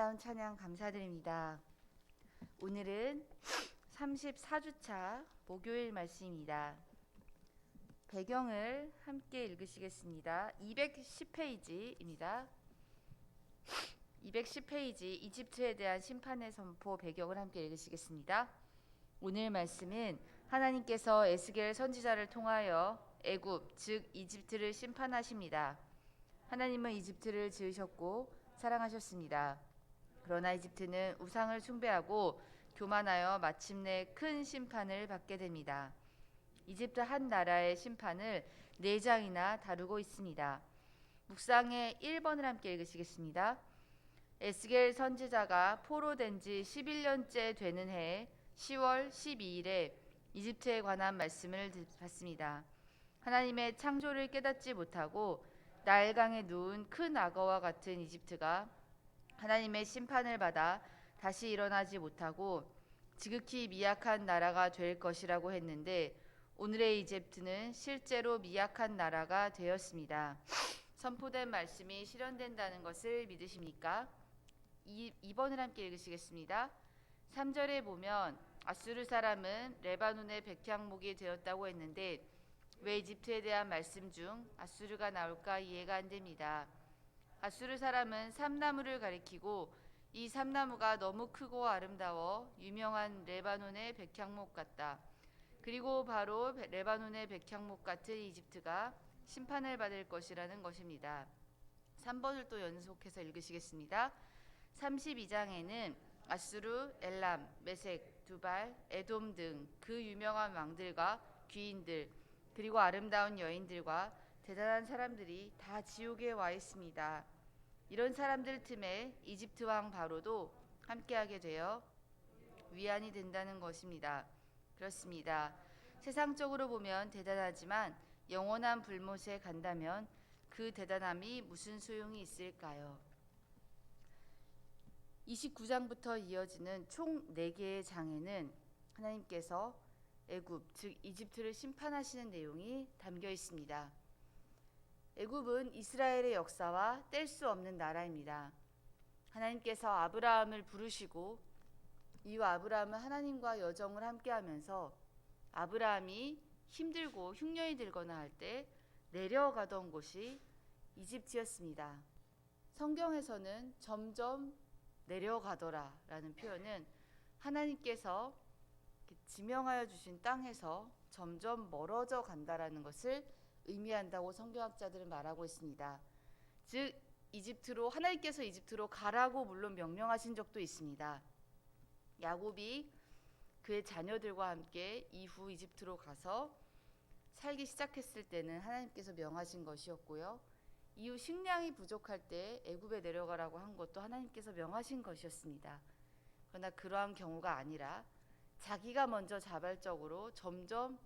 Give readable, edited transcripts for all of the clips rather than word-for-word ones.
아름다운 찬양 감사드립니다. 오늘은 34주차 목요일 말씀입니다. 배경을 함께 읽으시겠습니다. 210페이지입니다. 210페이지 이집트에 대한 심판의 선포 배경을 함께 읽으시겠습니다. 오늘 말씀은 하나님께서 에스겔 선지자를 통하여 애굽 즉 이집트를 심판하십니다. 하나님은 이집트를 지으셨고 사랑하셨습니다. 그러나 이집트는 우상을 숭배하고 교만하여 마침내 큰 심판을 받게 됩니다. 이집트 한 나라의 심판을 4장이나 다루고 있습니다. 묵상의 1번을 함께 읽으시겠습니다. 에스겔 선지자가 포로된 지 11년째 되는 해 10월 12일에 이집트에 관한 말씀을 받습니다. 하나님의 창조를 깨닫지 못하고 나일강에 누운 큰 악어와 같은 이집트가 하나님의 심판을 받아 다시 일어나지 못하고 지극히 미약한 나라가 될 것이라고 했는데 오늘의 이집트는 실제로 미약한 나라가 되었습니다. 선포된 말씀이 실현된다는 것을 믿으십니까? 2번을 함께 읽으시겠습니다. 3절에 보면 아수르 사람은 레바논의 백향목이 되었다고 했는데 왜 이집트에 대한 말씀 중 아수르가 나올까 이해가 안 됩니다. 아수르 사람은 삼나무를 가리키고 이 삼나무가 너무 크고 아름다워 유명한 레바논의 백향목 같다. 그리고 바로 레바논의 백향목 같은 이집트가 심판을 받을 것이라는 것입니다. 3번을 또 연속해서 읽으시겠습니다. 32장에는 아수르, 엘람, 메색, 두발, 에돔 등 그 유명한 왕들과 귀인들 그리고 아름다운 여인들과 대단한 사람들이 다 지옥에 와 있습니다. 이런 사람들 틈에 이집트 왕 바로도 함께하게 되어 위안이 된다는 것입니다. 그렇습니다. 세상적으로 보면 대단하지만 영원한 불못에 간다면 그 대단함이 무슨 소용이 있을까요? 29장부터 이어지는 총 4개의 장에는 하나님께서 애굽 즉 이집트를 심판하시는 내용이 담겨 있습니다. 애굽은 이스라엘의 역사와 뗄 수 없는 나라입니다. 하나님께서 아브라함을 부르시고 이후 아브라함은 하나님과 여정을 함께하면서 아브라함이 힘들고 흉년이 들거나 할 때 내려가던 곳이 이집트였습니다. 성경에서는 점점 내려가더라 라는 표현은 하나님께서 지명하여 주신 땅에서 점점 멀어져 간다라는 것을 의미한다고 성경학자들은 말하고 있습니다. 즉 이집트로 하나님께서 이집트로 가라고 물론 명령하신 적도 있습니다. 야곱이 그의 자녀들과 함께 이후 이집트로 가서 살기 시작했을 때는 하나님께서 명하신 것이었고요. 이후 식량이 부족할 때 애굽에 내려가라고 한 것도 하나님께서 명하신 것이었습니다. 그러나 그러한 경우가 아니라 자기가 먼저 자발적으로 점점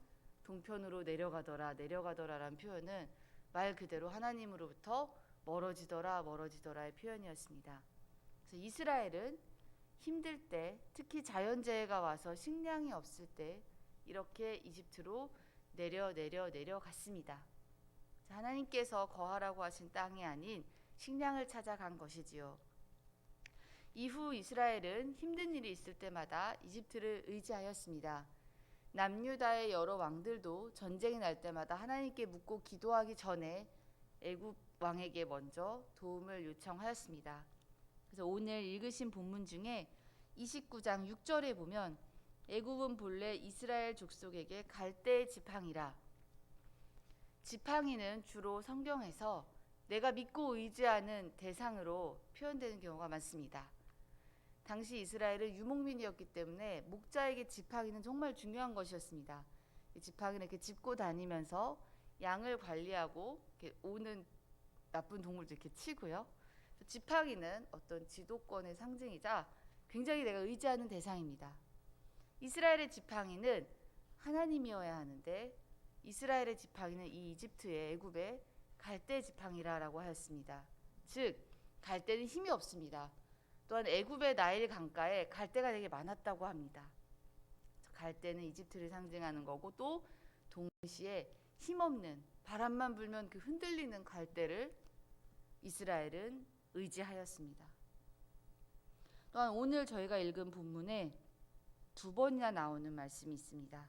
동편으로 내려가더라라는 표현은 말 그대로 하나님으로부터 멀어지더라의 표현이었습니다. 그래서 이스라엘은 힘들 때 특히 자연재해가 와서 식량이 없을 때 이렇게 이집트로 내려갔습니다. 하나님께서 거하라고 하신 땅이 아닌 식량을 찾아간 것이지요. 이후 이스라엘은 힘든 일이 있을 때마다 이집트를 의지하였습니다. 남유다의 여러 왕들도 전쟁이 날 때마다 하나님께 묻고 기도하기 전에 애굽 왕에게 먼저 도움을 요청하였습니다. 그래서 오늘 읽으신 본문 중에 29장 6절에 보면 애굽은 본래 이스라엘 족속에게 갈대 지팡이라. 지팡이는 주로 성경에서 내가 믿고 의지하는 대상으로 표현되는 경우가 많습니다. 당시 이스라엘은 유목민이었기 때문에 목자에게 지팡이는 정말 중요한 것이었습니다. 이 지팡이는 이렇게 짚고 다니면서 양을 관리하고 이렇게 오는 나쁜 동물도 이렇게 치고요. 지팡이는 어떤 지도권의 상징이자 굉장히 내가 의지하는 대상입니다. 이스라엘의 지팡이는 하나님이어야 하는데 이스라엘의 지팡이는 이 이집트의 애굽의 갈대 지팡이라고 하였습니다. 즉 갈대는 힘이 없습니다. 또한 애굽의 나일 강가에 갈대가 되게 많았다고 합니다. 갈대는 이집트를 상징하는 거고 또 동시에 힘없는 바람만 불면 그 흔들리는 갈대를 이스라엘은 의지하였습니다. 또한 오늘 저희가 읽은 본문에 두 번이나 나오는 말씀이 있습니다.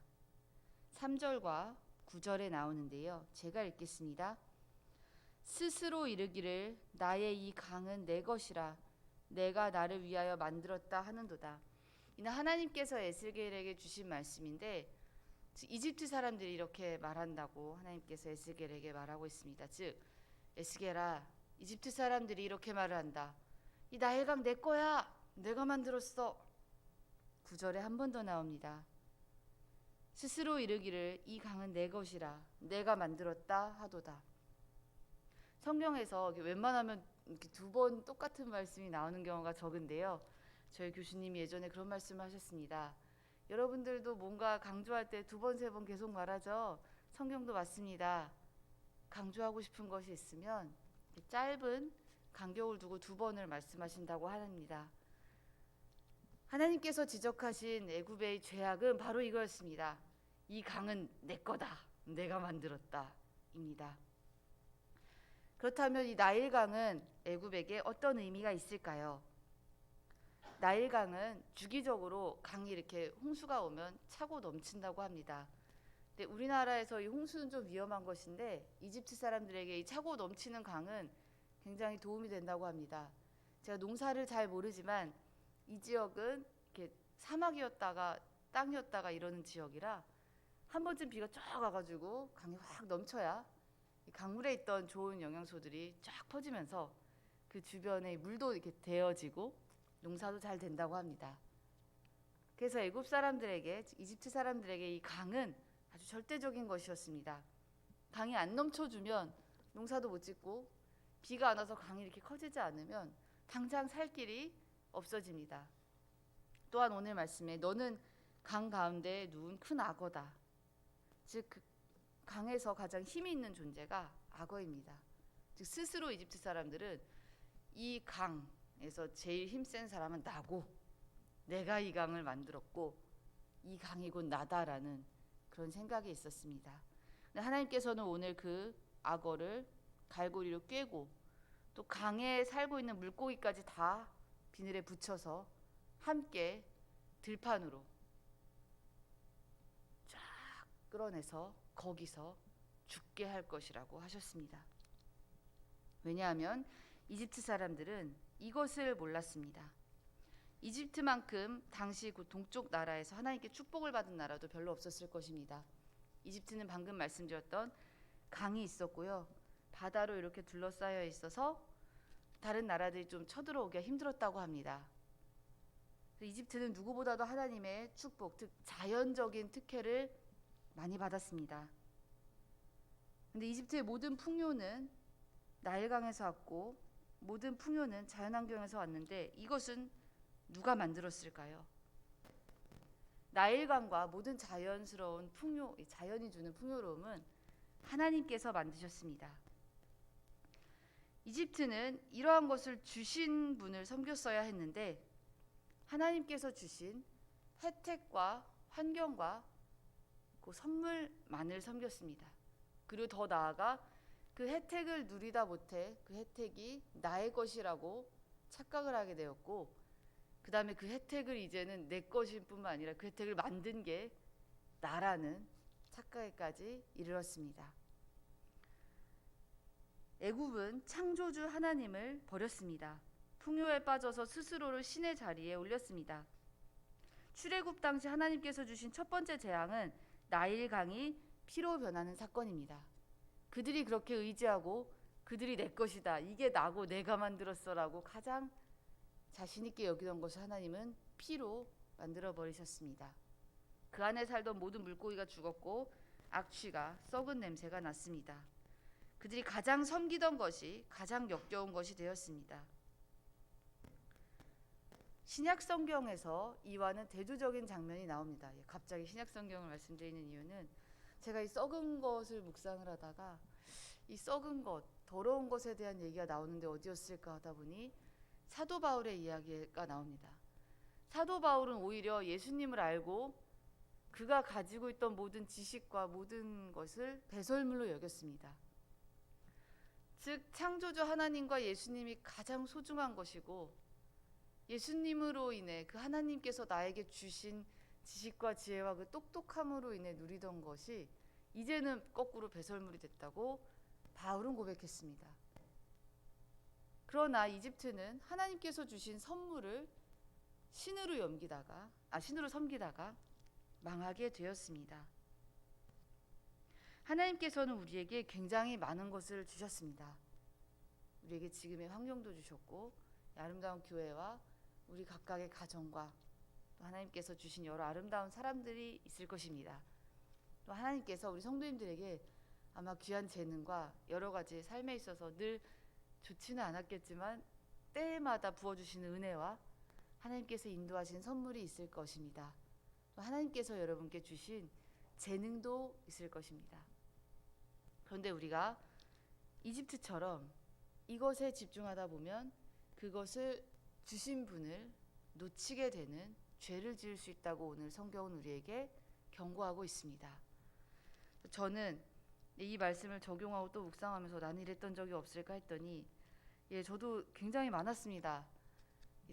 3절과 9절에 나오는데요. 제가 읽겠습니다. 스스로 이르기를 나의 이 강은 내 것이라 내가 나를 위하여 만들었다 하는도다. 이는 하나님께서 에스겔에게 주신 말씀인데 이집트 사람들이 이렇게 말한다고 하나님께서 에스겔에게 말하고 있습니다. 즉 에스겔아, 이집트 사람들이 이렇게 말을 한다. 이 나일 강 내 거야. 내가 만들었어. 9절에 한 번 더 나옵니다. 스스로 이르기를 이 강은 내 것이라 내가 만들었다 하도다. 성경에서 웬만하면 이렇게 두 번 똑같은 말씀이 나오는 경우가 적은데요. 저희 교수님이 예전에 그런 말씀을 하셨습니다. 여러분들도 뭔가 강조할 때 두 번, 세 번 계속 말하죠. 성경도 맞습니다. 강조하고 싶은 것이 있으면 짧은 간격을 두고 두 번을 말씀하신다고 합니다. 하나님께서 지적하신 애굽의 죄악은 바로 이거였습니다. 이 강은 내 거다. 내가 만들었다. 입니다. 그렇다면 이 나일강은 애굽에게 어떤 의미가 있을까요? 나일강은 주기적으로 강이 이렇게 홍수가 오면 차고 넘친다고 합니다. 근데 우리나라에서 이 홍수는 좀 위험한 것인데 이집트 사람들에게 이 차고 넘치는 강은 굉장히 도움이 된다고 합니다. 제가 농사를 잘 모르지만 이 지역은 이렇게 사막이었다가 땅이었다가 이러는 지역이라 한 번쯤 비가 쫙 와가지고 강이 확 넘쳐야 이 강물에 있던 좋은 영양소들이 쫙 퍼지면서 그 주변에 물도 이렇게 데워지고 농사도 잘 된다고 합니다. 그래서 애굽 사람들에게, 이집트 사람들에게 이 강은 아주 절대적인 것이었습니다. 강이 안 넘쳐주면 농사도 못 짓고 비가 안 와서 강이 이렇게 커지지 않으면 당장 살 길이 없어집니다. 또한 오늘 말씀에 너는 강 가운데 누운 큰 악어다. 즉 그 강에서 가장 힘이 있는 존재가 악어입니다. 즉 스스로 이집트 사람들은 이 강에서 제일 힘센 사람은 나고 내가 이 강을 만들었고 이 강이 곧 나다라는 그런 생각이 있었습니다. 하나님께서는 오늘 그 악어를 갈고리로 꿰고 또 강에 살고 있는 물고기까지 다 비늘에 붙여서 함께 들판으로 쫙 끌어내서 거기서 죽게 할 것이라고 하셨습니다. 왜냐하면 이집트 사람들은 이것을 몰랐습니다. 이집트만큼 당시 그 동쪽 나라에서 하나님께 축복을 받은 나라도 별로 없었을 것입니다. 이집트는 방금 말씀드렸던 강이 있었고요. 바다로 이렇게 둘러싸여 있어서 다른 나라들이 좀 쳐들어오기가 힘들었다고 합니다. 이집트는 누구보다도 하나님의 축복, 즉 자연적인 특혜를 많이 받았습니다. 근데 이집트의 모든 풍요는 나일강에서 왔고 모든 풍요는 자연환경에서 왔는데 이것은 누가 만들었을까요? 나일강과 모든 자연스러운 풍요, 자연이 주는 풍요로움은 하나님께서 만드셨습니다. 이집트는 이러한 것을 주신 분을 섬겼어야 했는데 하나님께서 주신 혜택과 환경과 그 선물만을 섬겼습니다. 그리고 더 나아가 그 혜택을 누리다 못해 그 혜택이 나의 것이라고 착각을 하게 되었고 그 다음에 그 혜택을 이제는 내 것일 뿐만 아니라 그 혜택을 만든 게 나라는 착각에까지 이르렀습니다. 애굽은 창조주 하나님을 버렸습니다. 풍요에 빠져서 스스로를 신의 자리에 올렸습니다. 출애굽 당시 하나님께서 주신 첫 번째 재앙은 나일강이 피로 변하는 사건입니다. 그들이 그렇게 의지하고 그들이 내 것이다. 이게 나고 내가 만들었어라고 가장 자신 있게 여기던 것을 하나님은 피로 만들어 버리셨습니다. 그 안에 살던 모든 물고기가 죽었고 악취가 썩은 냄새가 났습니다. 그들이 가장 섬기던 것이 가장 역겨운 것이 되었습니다. 신약 성경에서 이와는 대조적인 장면이 나옵니다. 갑자기 신약 성경을 말씀드리는 이유는 제가 이 썩은 것을 묵상을 하다가 이 썩은 것, 더러운 것에 대한 얘기가 나오는데 어디였을까 하다 보니 사도 바울의 이야기가 나옵니다. 사도 바울은 오히려 예수님을 알고 그가 가지고 있던 모든 지식과 모든 것을 배설물로 여겼습니다. 즉 창조주 하나님과 예수님이 가장 소중한 것이고 예수님으로 인해 그 하나님께서 나에게 주신 지식과 지혜와 그 똑똑함으로 인해 누리던 것이 이제는 거꾸로 배설물이 됐다고 바울은 고백했습니다. 그러나 이집트는 하나님께서 주신 선물을 신으로 섬기다가 망하게 되었습니다. 하나님께서는 우리에게 굉장히 많은 것을 주셨습니다. 우리에게 지금의 환경도 주셨고 아름다운 교회와 우리 각각의 가정과 또 하나님께서 주신 여러 아름다운 사람들이 있을 것입니다. 또 하나님께서 우리 성도님들에게 아마 귀한 재능과 여러 가지 삶에 있어서 늘 좋지는 않았겠지만 때마다 부어주시는 은혜와 하나님께서 인도하신 선물이 있을 것입니다. 또 하나님께서 여러분께 주신 재능도 있을 것입니다. 그런데 우리가 이집트처럼 이것에 집중하다 보면 그것을 주신 분을 놓치게 되는 죄를 지을 수 있다고 오늘 성경은 우리에게 경고하고 있습니다. 저는 이 말씀을 적용하고 또 묵상하면서 나는 이랬던 적이 없을까 했더니 저도 굉장히 많았습니다.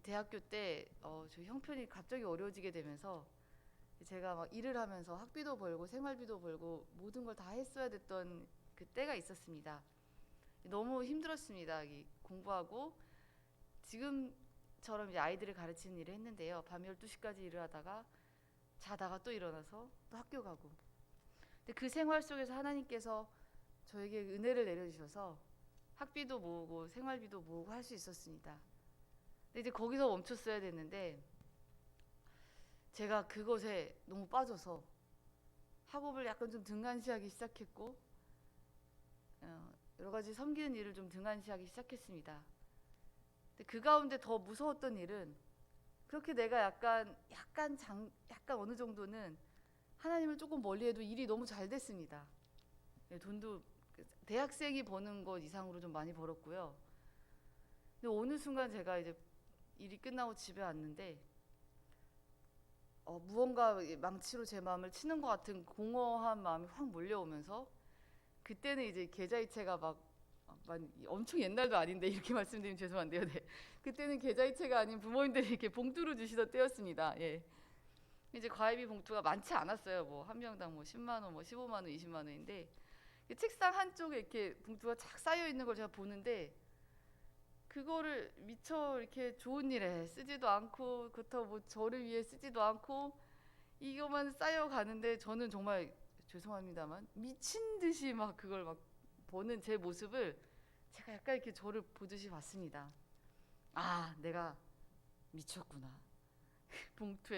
대학교 때 저 형편이 갑자기 어려워지게 되면서 제가 막 일을 하면서 학비도 벌고 생활비도 벌고 모든 걸 다 했어야 됐던 그 때가 있었습니다. 너무 힘들었습니다. 공부하고 지금처럼 이제 아이들을 가르치는 일을 했는데요. 밤 12시까지 일을 하다가 자다가 또 일어나서 또 학교 가고. 근데 그 생활 속에서 하나님께서 저에게 은혜를 내려주셔서 학비도 모으고 생활비도 모으고 할 수 있었습니다. 근데 이제 거기서 멈췄어야 됐는데 제가 그것에 너무 빠져서 학업을 약간 좀 등한시하기 시작했고 여러 가지 섬기는 일을 좀 등한시하기 시작했습니다. 근데 그 가운데 더 무서웠던 일은 그렇게 내가 약간 어느 정도는 하나님을 조금 멀리해도 일이 너무 잘 됐습니다. 돈도 대학생이 버는 것 이상으로 좀 많이 벌었고요. 근데 어느 순간 제가 이제 일이 끝나고 집에 왔는데 무언가 망치로 제 마음을 치는 것 같은 공허한 마음이 확 몰려오면서 그때는 이제 계좌이체가 막 엄청 옛날도 아닌데 이렇게 말씀드리면 죄송한데요. 네. 그때는 계좌이체가 아닌 부모님들이 이렇게 봉투로 주시던 때였습니다. 이제 과외비 봉투가 많지 않았어요. 뭐 한 명당 뭐 10만 원, 뭐 15만 원, 20만 원인데 책상 한쪽에 이렇게 봉투가 착 쌓여 있는 걸 제가 보는데 그거를 미처 이렇게 좋은 일에 쓰지도 않고 그렇다고 뭐 저를 위해 쓰지도 않고 이것만 쌓여 가는데 저는 정말 죄송합니다만 미친 듯이 막 그걸 막 보는 제 모습을 제가 약간 이렇게 저를 보듯이 봤습니다. 아, 내가 미쳤구나.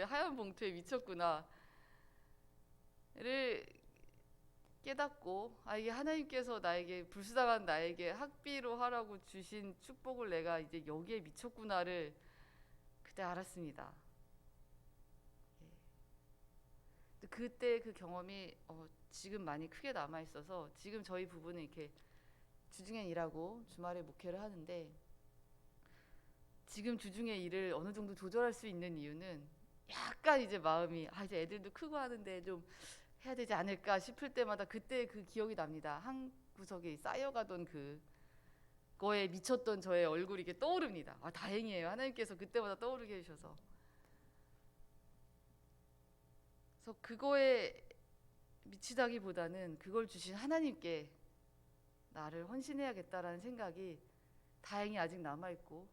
하얀 봉투에 미쳤구나를 깨닫고 이게 하나님께서 나에게 불쌍한 나에게 학비로 하라고 주신 축복을 내가 이제 여기에 미쳤구나를 그때 알았습니다. 그때 그 경험이 지금 많이 크게 남아 있어서 지금 저희 부부는 이렇게 주중에 일하고 주말에 목회를 하는데 지금 주중에 일을 어느 정도 조절할 수 있는 이유는 약간 이제 마음이 이제 애들도 크고 하는데 좀 해야 되지 않을까 싶을 때마다 그때 그 기억이 납니다. 한 구석에 쌓여가던 그거에 미쳤던 저의 얼굴이 이렇게 떠오릅니다. 다행이에요. 하나님께서 그때마다 떠오르게 해주셔서. 그래서 그거에 미치다기보다는 그걸 주신 하나님께 나를 헌신해야겠다라는 생각이 다행히 아직 남아있고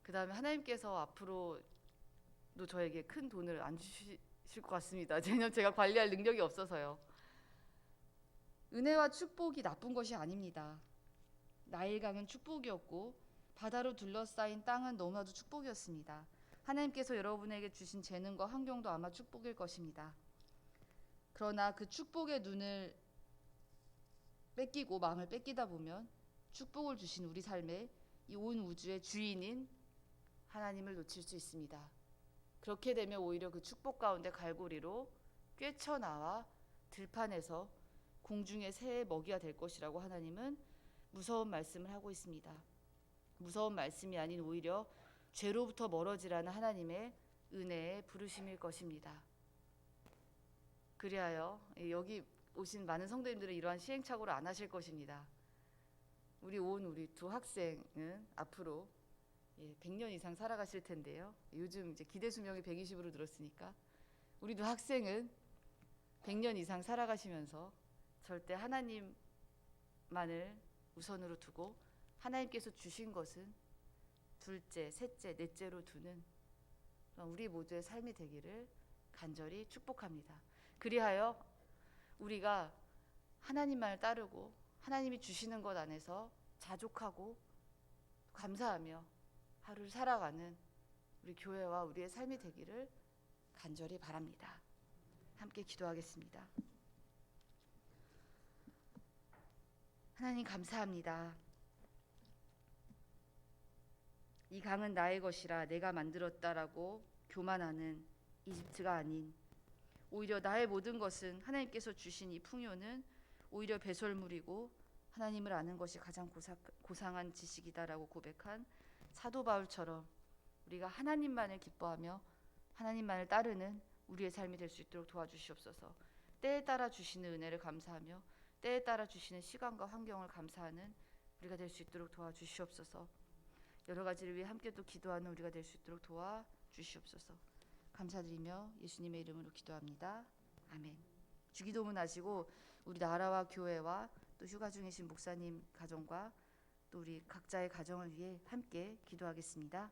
그 다음에 하나님께서 앞으로도 저에게 큰 돈을 안 주실 것 같습니다. 제가 관리할 능력이 없어서요. 은혜와 축복이 나쁜 것이 아닙니다. 나일강은 축복이었고 바다로 둘러싸인 땅은 너무나도 축복이었습니다. 하나님께서 여러분에게 주신 재능과 환경도 아마 축복일 것입니다. 그러나 그 축복의 눈을 뺏기고 마음을 뺏기다 보면 축복을 주신 우리 삶에 이 온 우주의 주인인 하나님을 놓칠 수 있습니다. 그렇게 되면 오히려 그 축복 가운데 갈고리로 꿰쳐나와 들판에서 공중의 새의 먹이가 될 것이라고 하나님은 무서운 말씀을 하고 있습니다. 무서운 말씀이 아닌 오히려 죄로부터 멀어지라는 하나님의 은혜의 부르심일 것입니다. 그리하여 여기 오신 많은 성도님들은 이러한 시행착오를 안 하실 것입니다. 우리 두 학생은 앞으로 100년 이상 살아가실 텐데요. 요즘 이제 기대 수명이 120으로 늘었으니까 우리도 학생은 100년 이상 살아가시면서 절대 하나님만을 우선으로 두고 하나님께서 주신 것은 둘째, 셋째, 넷째로 두는 우리 모두의 삶이 되기를 간절히 축복합니다. 그리하여 우리가 하나님만을 따르고 하나님이 주시는 것 안에서 자족하고 감사하며 하루를 살아가는 우리 교회와 우리의 삶이 되기를 간절히 바랍니다. 함께 기도하겠습니다. 하나님 감사합니다. 이 강은 나의 것이라 내가 만들었다라고 교만하는 이집트가 아닌 오히려 나의 모든 것은 하나님께서 주신 이 풍요는 오히려 배설물이고 하나님을 아는 것이 가장 고상한 지식이다라고 고백한 사도 바울처럼 우리가 하나님만을 기뻐하며 하나님만을 따르는 우리의 삶이 될 수 있도록 도와주시옵소서. 때에 따라 주시는 은혜를 감사하며 때에 따라 주시는 시간과 환경을 감사하는 우리가 될 수 있도록 도와주시옵소서. 여러 가지를 위해 함께 또 기도하는 우리가 될 수 있도록 도와주시옵소서. 감사드리며 예수님의 이름으로 기도합니다. 아멘. 주기도문 하시고 우리 나라와 교회와 또 휴가 중이신 목사님 가정과 또 우리 각자의 가정을 위해 함께 기도하겠습니다.